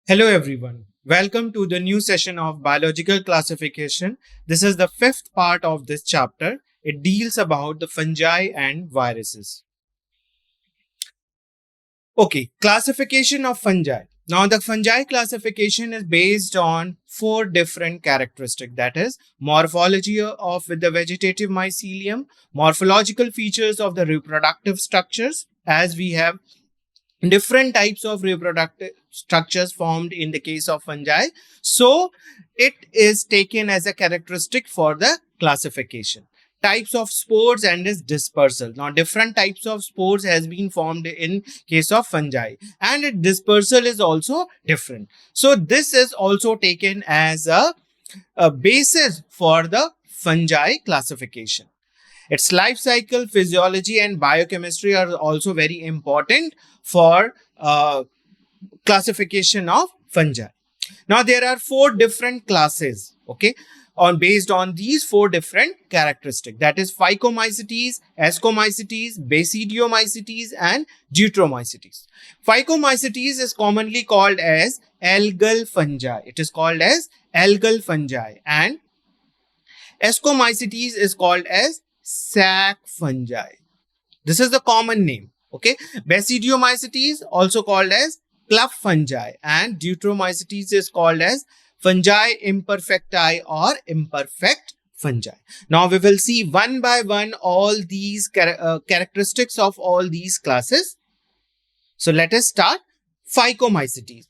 Hello, everyone. Welcome to the new session of biological classification. This is the fifth part of this chapter. It deals about the fungi and viruses. Okay, classification of fungi. Now, the fungi classification is based on four different characteristics, that is, morphology of the vegetative mycelium, morphological features of the reproductive structures, as we have different types of reproductive structures formed in the case of fungi. So it is taken as a characteristic for the classification. Types of spores and its dispersal. Now different types of spores has been formed in case of fungi and its dispersal is also different. So this is also taken as a basis for the fungi classification. Its life cycle, physiology, and biochemistry are also very important for classification of fungi. Now, there are four different classes, okay, based on these four different characteristics. That is Phycomycetes, Ascomycetes, Basidiomycetes, and Deuteromycetes. Phycomycetes is commonly called as algal fungi. It is called as algal fungi, and Ascomycetes is called as sac fungi. This is the common name. Okay. Basidiomycetes, also called as club fungi, and Deuteromycetes is called as fungi imperfecti or imperfect fungi. Now we will see one by one all these characteristics of all these classes. So let us start. Phycomycetes.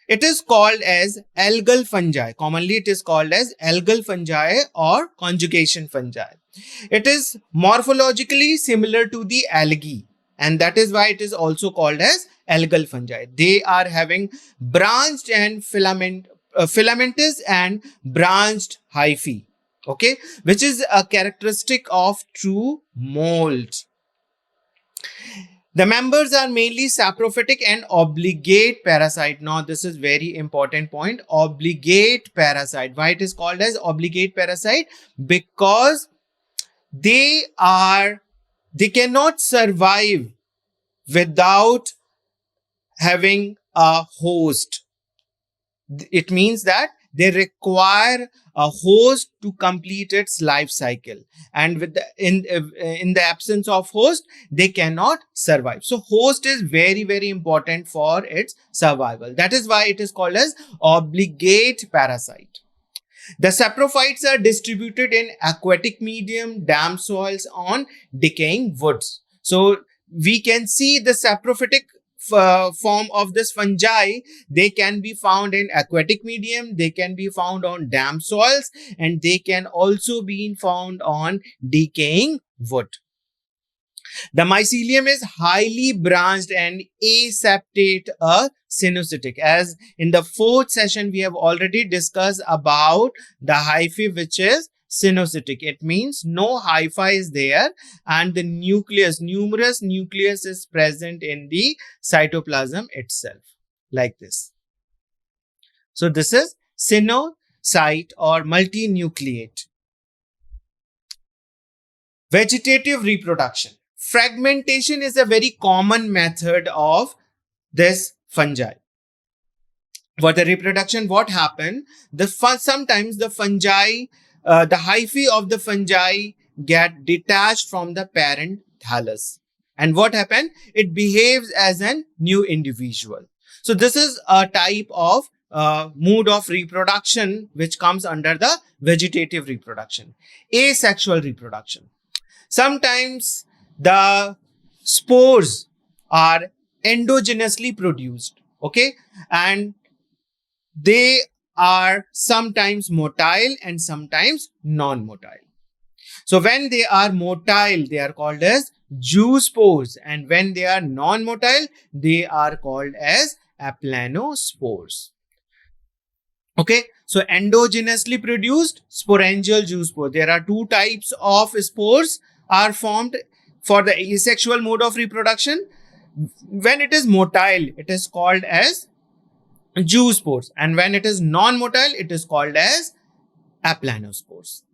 It is called as algal fungi. Commonly, it is called as algal fungi or conjugation fungi. It is morphologically similar to the algae, and that is why it is also called as algal fungi. They are having branched and filamentous and branched hyphae, okay, which is a characteristic of true molds. The members are mainly saprophytic and obligate parasite. Now, this is very important point. Obligate parasite. Why it is called as obligate parasite? Because they cannot survive without having a host. It means that they require a host to complete its life cycle, and in the absence of host they cannot survive. So host is very important for its survival. That is why it is called as obligate parasite. The saprophytes are distributed in aquatic medium, damp soils, on decaying woods. So we can see the saprophytic form of this fungi. They can be found in aquatic medium, they can be found on damp soils, and they can also be found on decaying wood. The mycelium is highly branched and aseptate, a cenocytic. As in the fourth session, we have already discussed about the hyphae, which is cenocytic. It means no hyphae is there, and the numerous nucleus is present in the cytoplasm itself, like this. So this is cenocyte or multinucleate. Vegetative reproduction. Fragmentation is a very common method of this fungi. For the reproduction, what happened? Sometimes the fungi, the hyphae of the fungi get detached from the parent thallus. And what happened? It behaves as a new individual. So this is a type of mode of reproduction which comes under the vegetative reproduction. Asexual reproduction. Sometimes the spores are endogenously produced, okay, and they are sometimes motile and sometimes non-motile. So when they are motile, they are called as zoospores, and when they are non-motile, they are called as aplanospores. Okay, so endogenously produced sporangial zoospore. There are two types of spores are formed for the asexual mode of reproduction. When it is motile, it is called as zoospores, and when it is non-motile, it is called as aplanospores.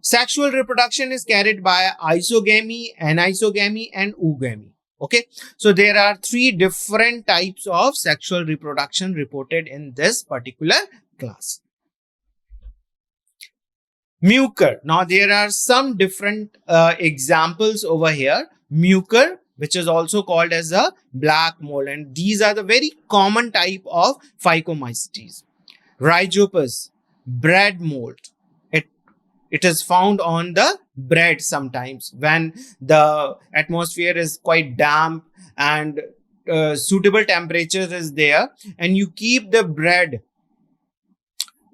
Sexual reproduction is carried by isogamy, anisogamy, and oogamy. Okay, so there are 3 different types of sexual reproduction reported in this particular class. Mucor. Now there are some different examples over here. Mucor, which is also called as a black mold, and these are the very common type of Phycomycetes. Rhizopus, bread mold. It is found on the bread sometimes when the atmosphere is quite damp and suitable temperature is there, and you keep the bread,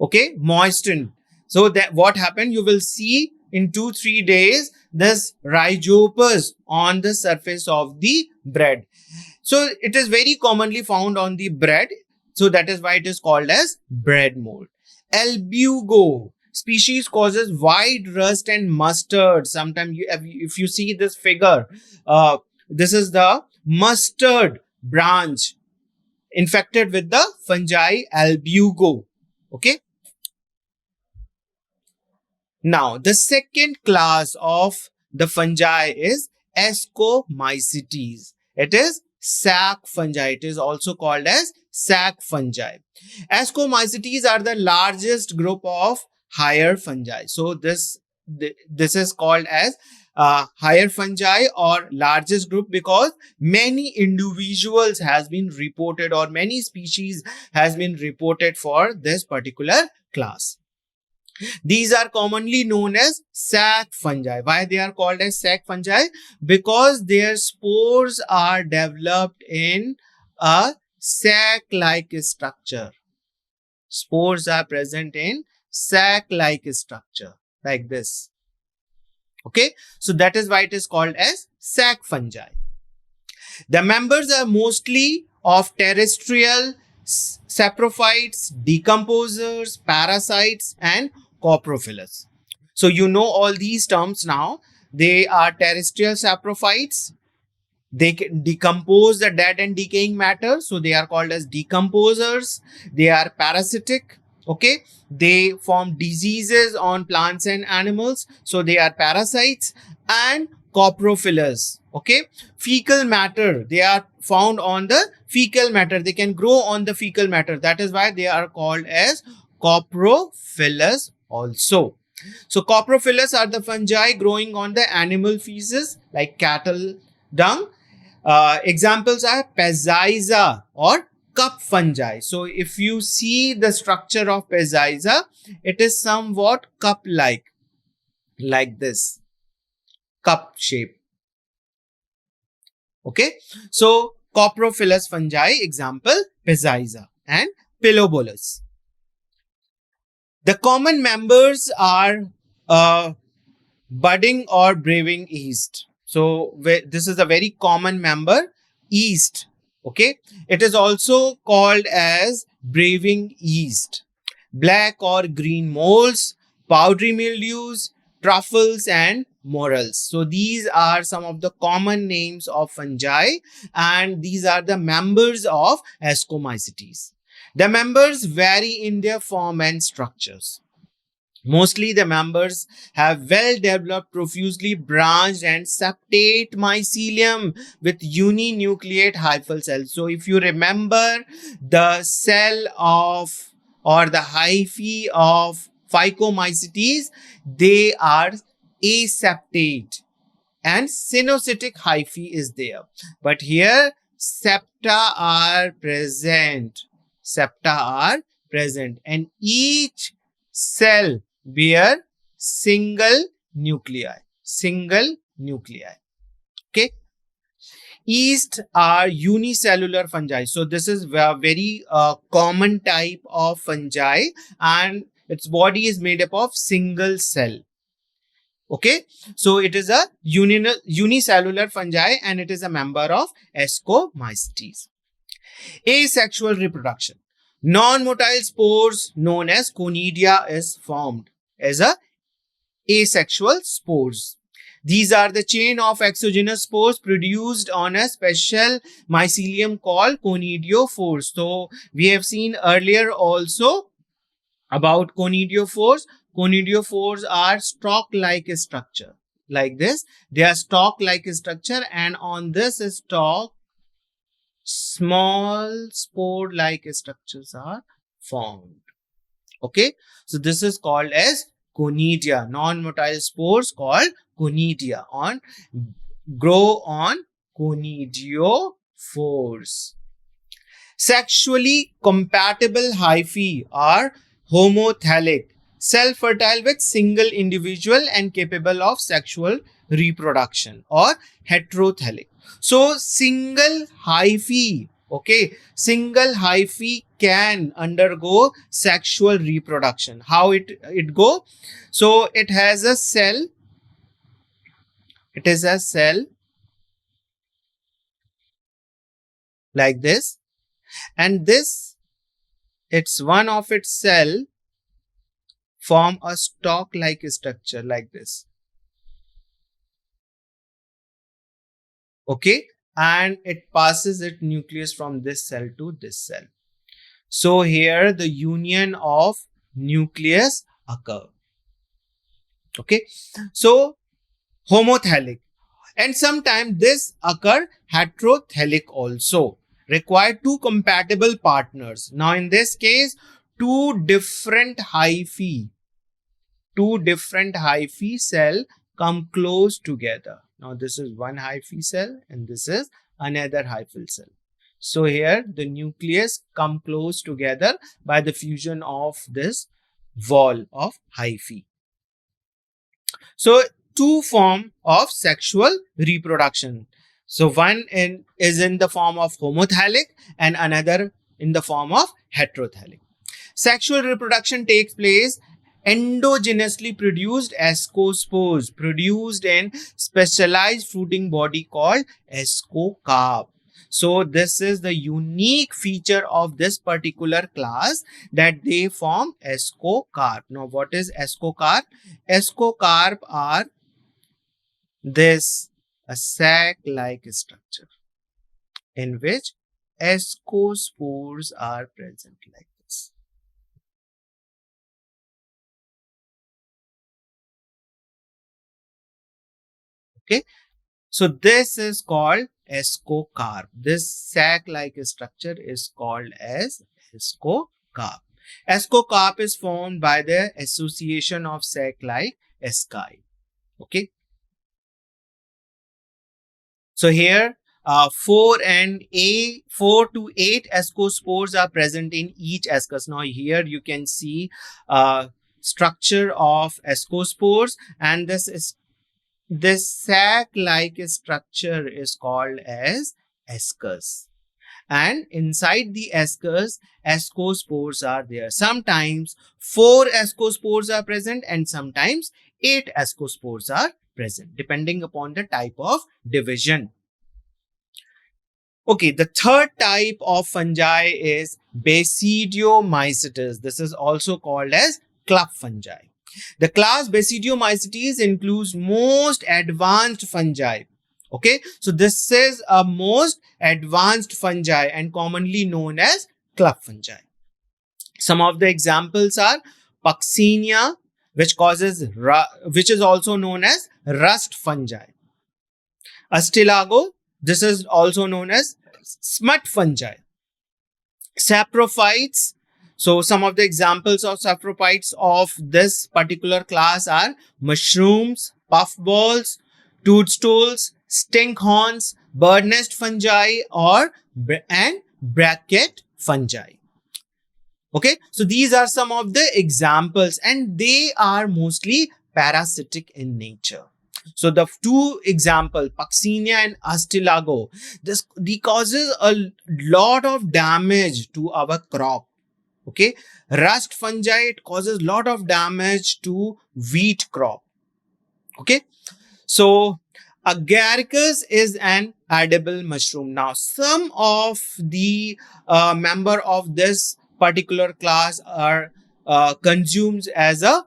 okay, moistened. So that what happened, you will see in 2-3 days this rhizopus on the surface of the bread. So it is very commonly found on the bread. So that is why it is called as bread mold. Albugo species causes white rust and mustard. Sometimes if you see this figure, this is the mustard branch infected with the fungi albugo. Okay. Now, the second class of the fungi is Ascomycetes. It is sac fungi. It is also called as sac fungi. Ascomycetes are the largest group of higher fungi. So this is called as higher fungi or largest group because many individuals has been reported or many species has been reported for this particular class. These are commonly known as sac fungi. Why they are called as sac fungi? Because their spores are developed in a sac-like structure. Spores are present in sac-like structure like this. Okay, so that is why it is called as sac fungi. The members are mostly of terrestrial saprophytes, decomposers, parasites, and coprophilous. So you know all these terms now. They are terrestrial saprophytes. They can decompose the dead and decaying matter. So they are called as decomposers. They are parasitic. Okay. They form diseases on plants and animals. So they are parasites. And coprophilous. Okay. Fecal matter. They are found on the fecal matter. They can grow on the fecal matter. That is why they are called as coprophilous also. So coprophilous are the fungi growing on the animal feces like cattle dung. Examples are Peziza or cup fungi. So if you see the structure of Peziza, it is somewhat cup-like, like this, cup shape. Okay, so coprophilous fungi, example Peziza and Pilobolus. The common members are budding or brewing yeast. So this is a very common member, yeast. Okay, it is also called as brewing yeast. Black or green molds, powdery mildews, truffles, and morels. So these are some of the common names of fungi, and these are the members of Ascomycetes. The members vary in their form and structures. Mostly the members have well-developed, profusely branched and septate mycelium with uninucleate hyphal cells. So if you remember the cell of or the hyphae of Phycomycetes, they are aseptate and synocytic hyphae is there. But here septa are present. Septa are present and each cell bear single nuclei. Single nuclei. Okay. Yeast are unicellular fungi. So this is a very common type of fungi and its body is made up of single cell. Okay, so it is a unicellular fungi and it is a member of Ascomycetes. Asexual reproduction. Non-motile spores known as conidia is formed as a asexual spores. These are the chain of exogenous spores produced on a special mycelium called conidiophores. So we have seen earlier also about conidiophores. Conidiophores are stalk-like structure. like this. They are stalk-like structure, and on this stalk, small spore-like structures are formed. Okay, so this is called as conidia. Non-motile spores called conidia grow on conidiophores. Sexually compatible hyphae are homothallic, self-fertile with single individual and capable of sexual reproduction, or heterothallic. So single hyphae, okay, single hyphae can undergo sexual reproduction. How it go? So it has a cell. It is a cell like this, and this, it's one of its cell form a stalk-like structure like this. Okay, and it passes its nucleus from this cell to this cell. So here the union of nucleus occur. Okay, so homothallic, and sometimes this occur heterothallic also. Require two compatible partners. Now in this case, two different hyphae cell come close together. Now this is one hyphae cell and this is another hyphal cell. So here the nucleus come close together by the fusion of this wall of hyphae. So two form of sexual reproduction. So one is in the form of homothallic and another in the form of heterothallic. Sexual reproduction takes place endogenously produced ascospores produced in specialized fruiting body called ascocarp. So this is the unique feature of this particular class, that they form ascocarp. Now what is ascocarp? Ascocarp are this a sac-like structure in which ascospores are present like this. Okay, so this is called ascocarp. This sac-like structure is called as ascocarp. Ascocarp is formed by the association of sac-like asci. Okay, so here 4 to 8 ascospores are present in each ascus. Now here you can see structure of ascospores, and this sac-like structure is called as ascus. And inside the ascus, ascospores are there. Sometimes 4 ascospores are present and sometimes 8 ascospores are present, depending upon the type of division. Okay, the third type of fungi is Basidiomycetes. This is also called as club fungi. The class Basidiomycetes includes most advanced fungi. Okay, so this is a most advanced fungi and commonly known as club fungi. Some of the examples are Puccinia, which is also known as rust fungi. Astilago, this is also known as smut fungi. Saprophytes. So some of the examples of saprophytes of this particular class are mushrooms, puffballs, toadstools, stinkhorns, bird nest fungi, and bracket fungi. Okay, so these are some of the examples and they are mostly parasitic in nature. So the two example, Puccinia and Astilago, this causes a lot of damage to our crop. Okay, rust fungi, it causes lot of damage to wheat crop. Okay, so agaricus is an edible mushroom. Now some of the member of this particular class are consumed as a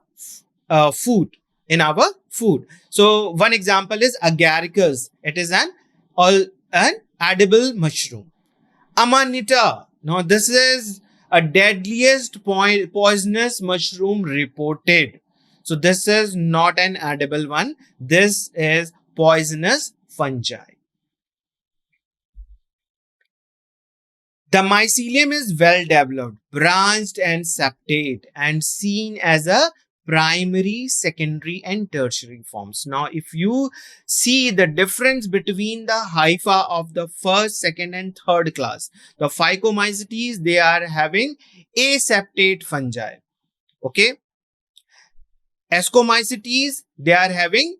food in our food. So one example is agaricus. It is an edible mushroom. Amanita. Now this is a deadliest poisonous mushroom reported. So this is not an edible one. This is poisonous fungi. The mycelium is well developed, branched and septate, and seen as a primary, secondary, and tertiary forms. Now, if you see the difference between the hypha of the first, second, and third class, the Phycomycetes, they are having aseptate fungi. Okay. Ascomycetes, they are having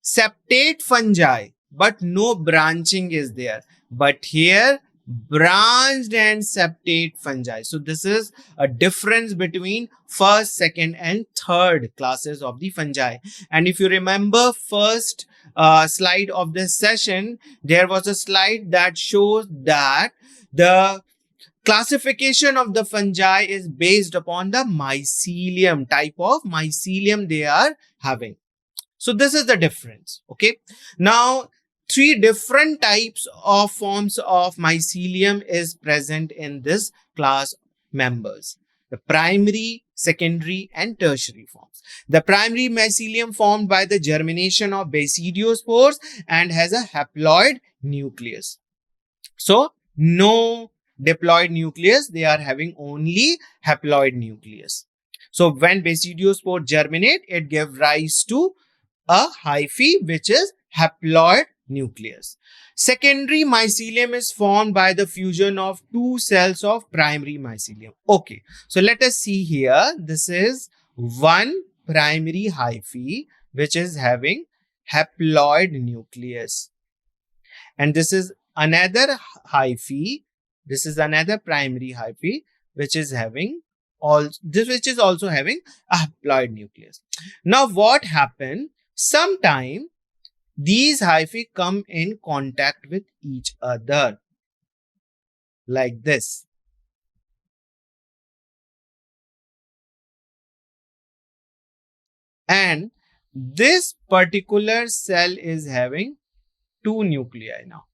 septate fungi, but no branching is there. But here, branched and septate fungi. So this is a difference between first, second, and third classes of the fungi. And if you remember first slide of this session, there was a slide that shows that the classification of the fungi is based upon the mycelium, type of mycelium they are having. So this is the difference. Okay. Now, three different types of forms of mycelium is present in this class members. The primary, secondary, and tertiary forms. The primary mycelium formed by the germination of basidiospores and has a haploid nucleus. So no diploid nucleus, they are having only haploid nucleus. So when basidiospore germinate, it gives rise to a hyphae, which is haploid nucleus. Secondary mycelium is formed by the fusion of two cells of primary mycelium. Okay, so let us see here. This is one primary hyphae which is having haploid nucleus, and this is another hyphae. This is another primary hyphae which is having which is also having a haploid nucleus. Now, what happened? Sometime these hyphae come in contact with each other like this. And this particular cell is having two nuclei now.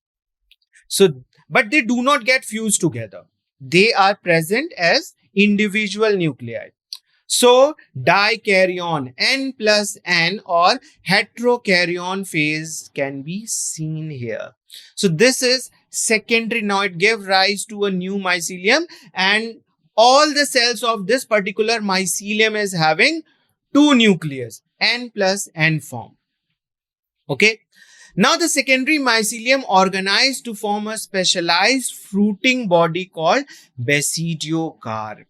So, but they do not get fused together. They are present as individual nuclei. So, dikaryon, N plus N or heterokaryon phase can be seen here. So, this is secondary. Now, it gave rise to a new mycelium, and all the cells of this particular mycelium is having two nucleus, N plus N form. Okay. Now, the secondary mycelium organized to form a specialized fruiting body called basidiocarp.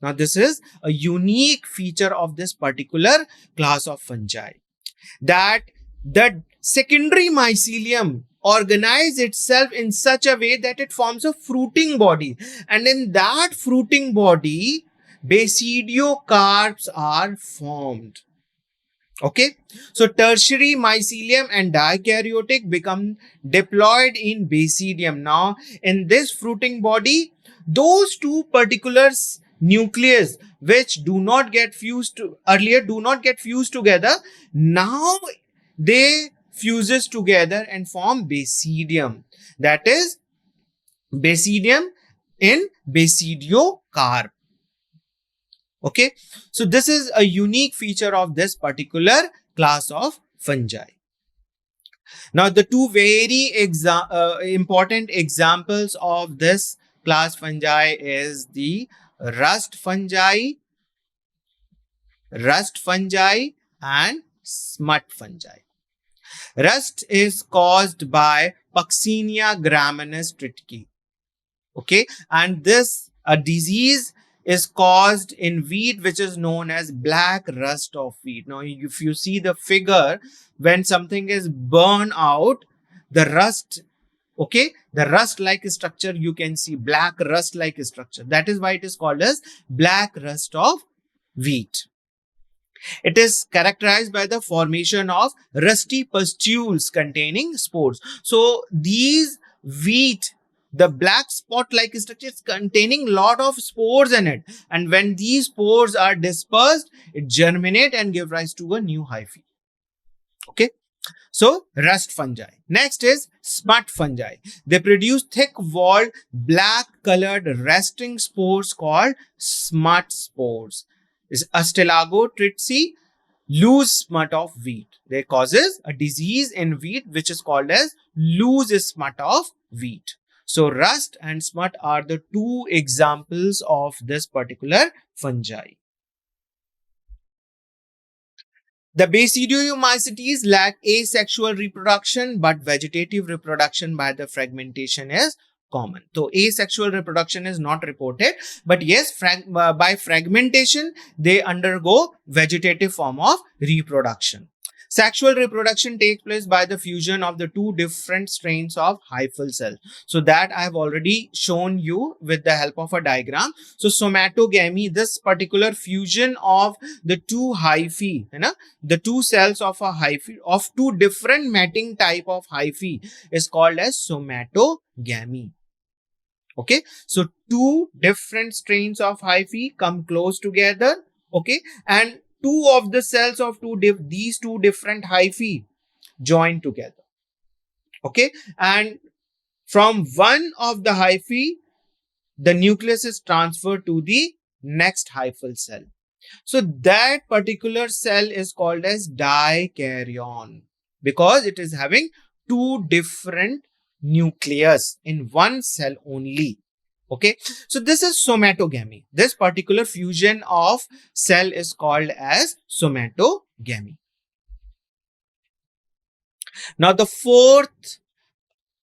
Now, this is a unique feature of this particular class of fungi, that the secondary mycelium organizes itself in such a way that it forms a fruiting body. And in that fruiting body, basidiocarps are formed. Okay, so tertiary mycelium and dikaryotic become diploid in basidium. Now, in this fruiting body, those two particular nucleus which do not get fused to, earlier do not get fused together, now they fuses together and form basidium. That is basidium in basidiocarp. Okay, so this is a unique feature of this particular class of fungi. Now, the two very important examples of this class fungi is the rust fungi and smut fungi. Rust is caused by Puccinia graminis triticale. Okay, and this a disease is caused in wheat which is known as black rust of wheat. Now, if you see the figure, when something is burned out, the rust, okay, the rust like structure, you can see black rust like structure. That is why it is called as black rust of wheat. It is characterized by the formation of rusty pustules containing spores. So these wheat, the black spot-like structure is containing lot of spores in it. And when these spores are dispersed, it germinate and give rise to a new hyphae. Okay. So rust fungi. Next is smut fungi. They produce thick-walled, black-colored resting spores called smut spores. Is Astellagotritsi loose smut of wheat. They causes a disease in wheat which is called as loose smut of wheat. So rust and smut are the two examples of this particular fungi. The Basidiomycetes lack asexual reproduction, but vegetative reproduction by the fragmentation is common. So asexual reproduction is not reported, but yes, by fragmentation, they undergo vegetative form of reproduction. Sexual reproduction takes place by the fusion of the two different strains of hyphal cell. So that I have already shown you with the help of a diagram. So somatogamy, this particular fusion of the two hyphae, the two cells of a hyphae of two different mating type of hyphae is called as somatogamy. Okay, so two different strains of hyphae come close together. Okay, and two of the cells of these two different hyphae join together. Okay, and from one of the hyphae, the nucleus is transferred to the next hyphal cell. So that particular cell is called as dikaryon because it is having two different nucleus in one cell only. Okay, so this is somatogamy. This particular fusion of cell is called as somatogamy. Now the fourth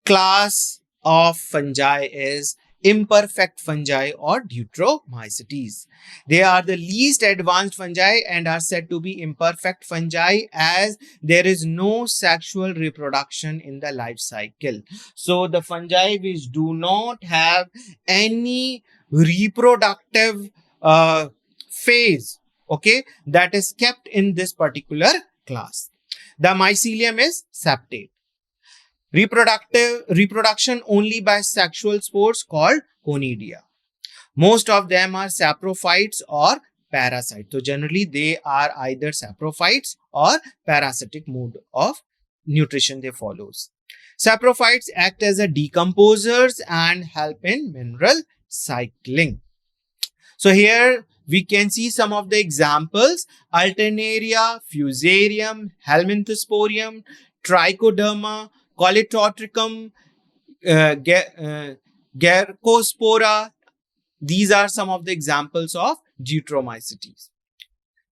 class of fungi is imperfect fungi or Deuteromycetes. They are the least advanced fungi and are said to be imperfect fungi as there is no sexual reproduction in the life cycle. So the fungi which do not have any reproductive phase, okay, that is kept in this particular class. The mycelium is septate. Reproduction only by sexual spores called conidia. Most of them are saprophytes or parasites. So generally they are either saprophytes or parasitic mode of nutrition they follows. Saprophytes act as a decomposers and help in mineral cycling. So here we can see some of the examples: Alternaria, Fusarium, Helminthosporium, Trichoderma, Coleotricum, Gercospora. These are some of the examples of Deuteromycetes.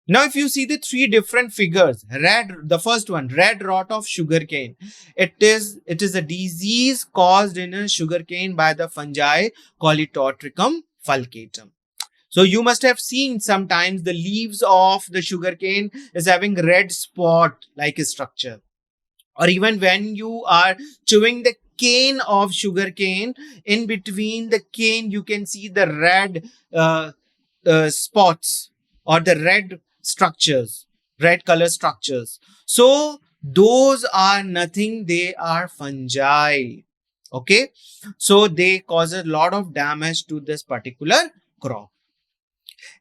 Now, if you see the three different figures, the first one, red rot of sugarcane. It is a disease caused in a sugarcane by the fungi Coleotricum fulcatum. So you must have seen sometimes the leaves of the sugarcane is having red spot like a structure. Or even when you are chewing the cane of sugarcane, in between the cane, you can see the red spots or the red structures, red color structures. So those are nothing, they are fungi. Okay, so they cause a lot of damage to this particular crop.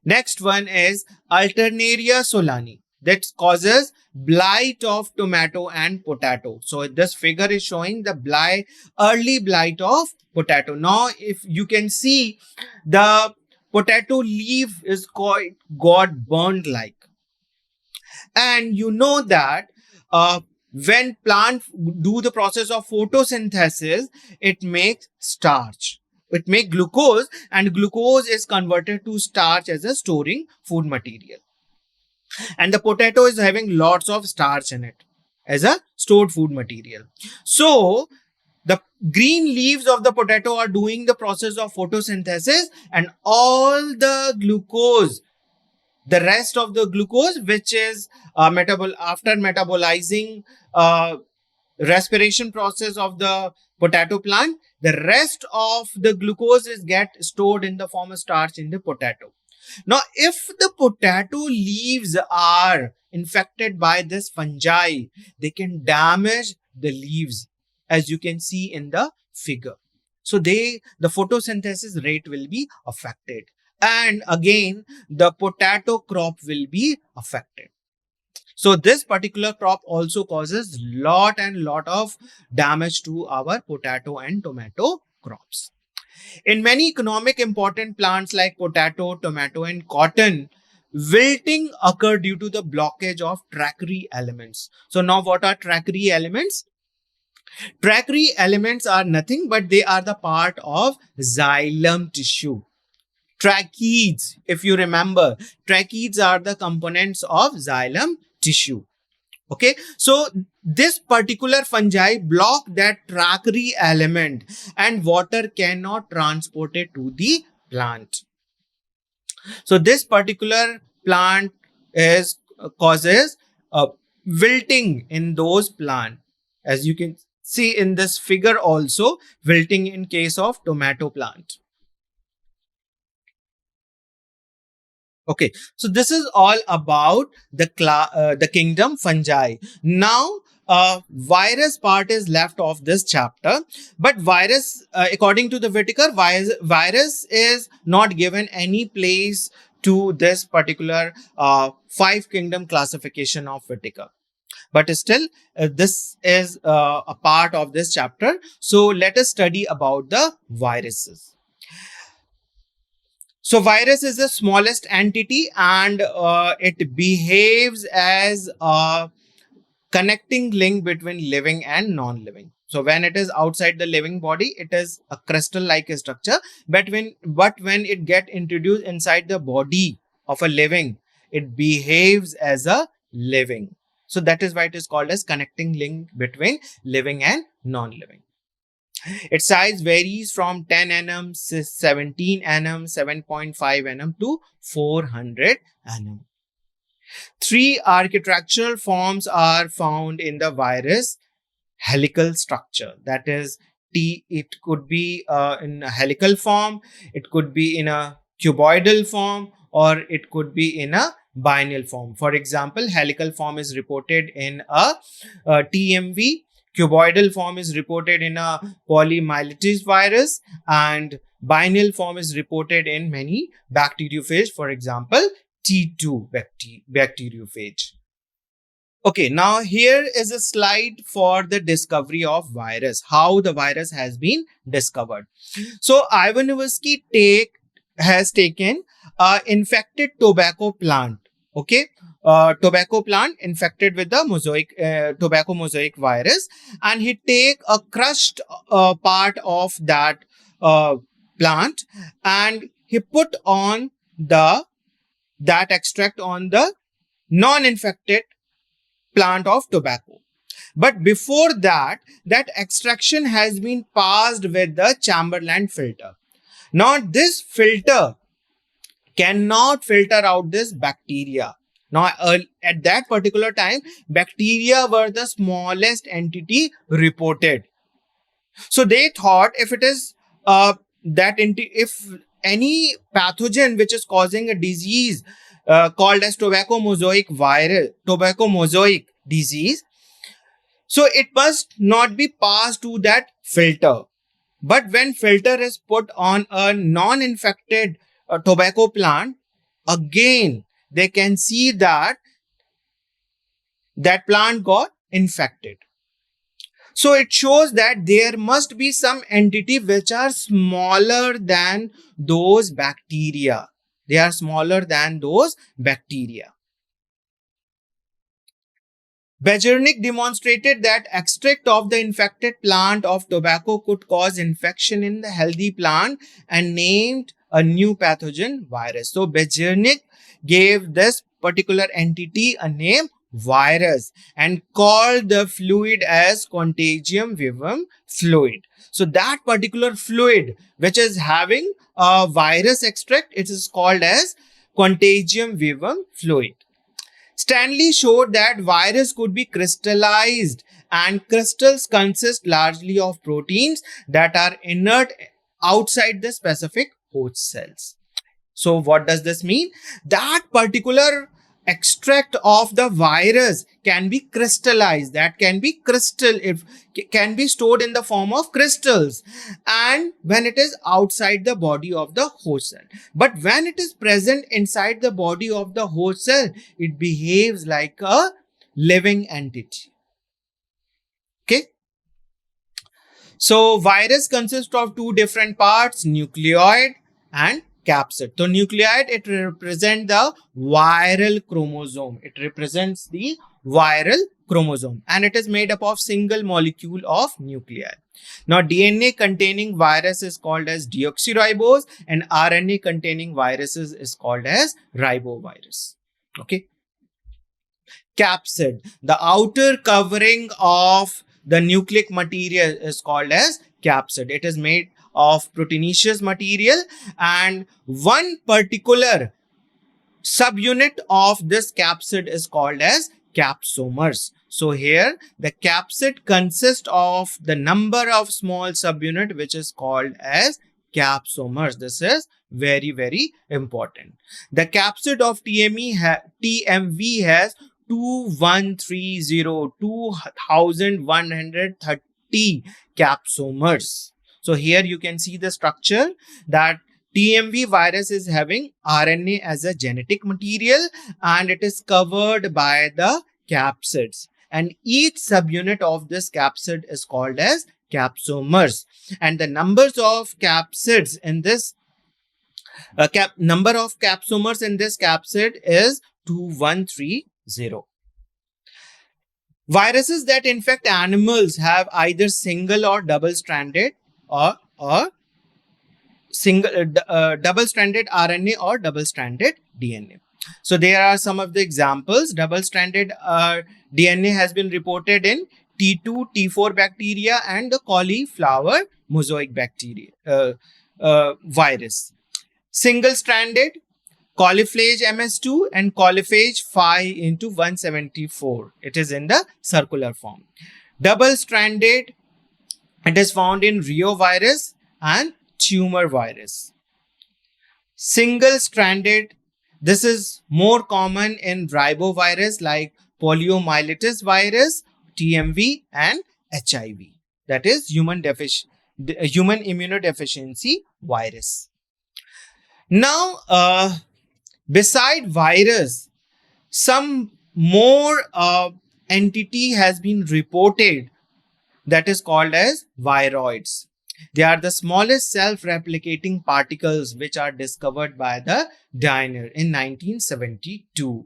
Next one is Alternaria solani that causes blight of tomato and potato. So this figure is showing the early blight of potato. Now, if you can see, the potato leaf is got burned like. And you know that when plants do the process of photosynthesis, it makes starch. It makes glucose, and glucose is converted to starch as a storing food material. And the potato is having lots of starch in it as a stored food material. So the green leaves of the potato are doing the process of photosynthesis, and all the glucose, the rest of the glucose, which is after metabolizing respiration process of the potato plant, the rest of the glucose is get stored in the form of starch in the potato. Now, if the potato leaves are infected by this fungi, they can damage the leaves, as you can see in the figure. So the photosynthesis rate will be affected. And again, the potato crop will be affected. So this particular crop also causes lot of damage to our potato and tomato crops. In many economic important plants like potato, tomato, and cotton, Wilting occur due to the blockage of trachea elements. So now what are trachea elements? Trachea elements are nothing but they are the part of xylem tissue. Tracheids, if you remember, tracheids are the components of xylem tissue. Okay, so this particular fungi block that trachea element and water cannot transport it to the plant. So this particular plant is causes wilting in those plant. As you can see in this figure also, wilting in case of tomato plant. Okay, so this is all about the kingdom fungi. Now, virus part is left of this chapter, but virus, according to the Whitaker, virus is not given any place to this particular five kingdom classification of Whitaker. But still, this is a part of this chapter. So let us study about the viruses. So virus is the smallest entity and it behaves as a connecting link between living and non-living. So when it is outside the living body, it is a crystal-like structure. But when it get introduced inside the body of a living, it behaves as a living. So that is why it is called as connecting link between living and non-living. Its size varies from 10 nm, 17 nm, 7.5 nm to 400 nm. Three architectural forms are found in the virus helical structure. That is, it could be in a helical form, it could be in a cuboidal form, or it could be in a biennial form. For example, helical form is reported in a TMV. Cuboidal form is reported in a polymyelitis virus, and biennial form is reported in many bacteriophage, for example, T2 bacteriophage. Okay, now here is a slide for the discovery of virus, how the virus has been discovered. So Ivanovsky has taken infected tobacco plant. Okay, tobacco plant infected with the tobacco mosaic virus, and he take a crushed part of that plant and he put on that extract on the non-infected plant of tobacco. But before that extraction has been passed with the Chamberlain filter. Now this filter cannot filter out this bacteria. Now, at that particular time, bacteria were the smallest entity reported. So they thought if it is if any pathogen which is causing a disease called as tobacco mosaic disease, so it must not be passed to that filter. But when filter is put on a non-infected tobacco plant, again they can see that plant got infected. So it shows that there must be some entity which are smaller than those bacteria. They are smaller than those bacteria. Bejernik demonstrated that extract of the infected plant of tobacco could cause infection in the healthy plant and named a new pathogen virus. So Bejernik gave this particular entity a name virus and called the fluid as Contagium vivum fluid. So that particular fluid which is having a virus extract, it is called as Contagium vivum fluid. Stanley showed that virus could be crystallized, and crystals consist largely of proteins that are inert outside the specific host cells. So what does this mean? That particular extract of the virus can be crystallized. That can be can be stored in the form of crystals, and when it is outside the body of the host cell. But when it is present inside the body of the host cell, it behaves like a living entity. Okay. So virus consists of two different parts, nucleoid and capsid. So nucleotide, it represents the viral chromosome. It represents the viral chromosome, and it is made up of single molecule of nuclei. Now DNA containing virus is called as deoxyribose, and RNA containing viruses is called as ribovirus. Okay. Capsid, the outer covering of the nucleic material, is called as capsid. It is made of proteinaceous material, and one particular subunit of this capsid is called as capsomers. So here the capsid consists of the number of small subunit which is called as capsomers. This is very, very important. The capsid of TMV has 2130 capsomers. So here you can see the structure that TMV virus is having RNA as a genetic material, and it is covered by the capsids, and each subunit of this capsid is called as capsomers, and the numbers of capsids in this number of capsomers in this capsid is 2130. Viruses that infect animals have either single or double-stranded or double-stranded RNA or double-stranded DNA. So there are some of the examples. Double-stranded DNA has been reported in T2, T4 bacteria and the cauliflower mosaic bacteria virus. Single-stranded cauliflage MS2 and cauliflage 5x174. It is in the circular form. Double-stranded, it is found in reovirus and tumor virus. Single-stranded, this is more common in ribovirus like poliomyelitis virus, TMV and HIV. That is human immunodeficiency virus. Now, beside virus, some more entity has been reported that is called as viroids. They are the smallest self-replicating particles which are discovered by the Diener in 1972.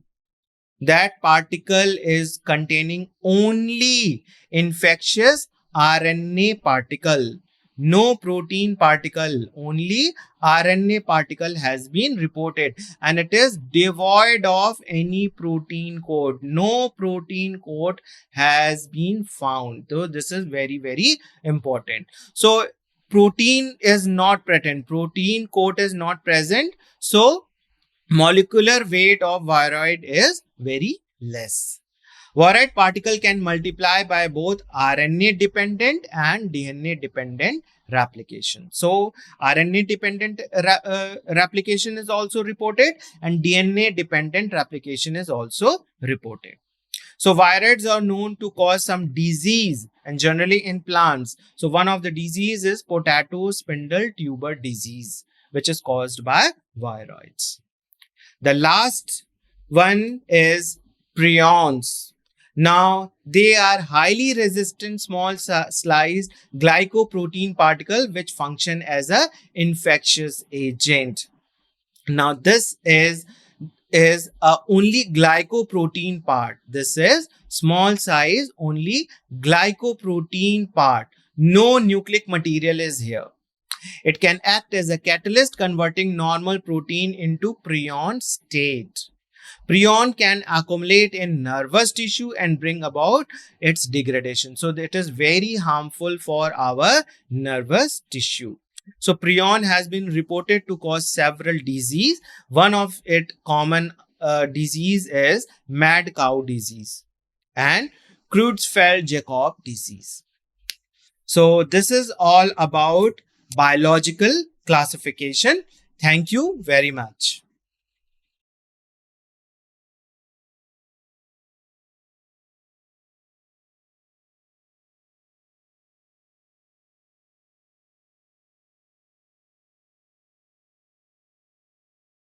That particle is containing only infectious RNA particle, no protein particle, only RNA particle has been reported, and it is devoid of any protein code. No protein code has been found. So this is very, very important. So protein is not present, protein code is not present, so molecular weight of viroid is very less. Viroid particle can multiply by both RNA dependent and DNA dependent replication. So RNA dependent replication is also reported, and DNA dependent replication is also reported. So viroids are known to cause some disease, and generally in plants. So one of the disease is potato spindle tuber disease, which is caused by viroids. The last one is prions. Now, they are highly resistant small sliced glycoprotein particle which function as a infectious agent. Now, this is only glycoprotein part. This is small size, only glycoprotein part. No nucleic material is here. It can act as a catalyst converting normal protein into prion state. Prion can accumulate in nervous tissue and bring about its degradation. So it is very harmful for our nervous tissue. So prion has been reported to cause several diseases. One of it common disease is mad cow disease and Creutzfeldt-Jakob disease. So this is all about biological classification. Thank you very much.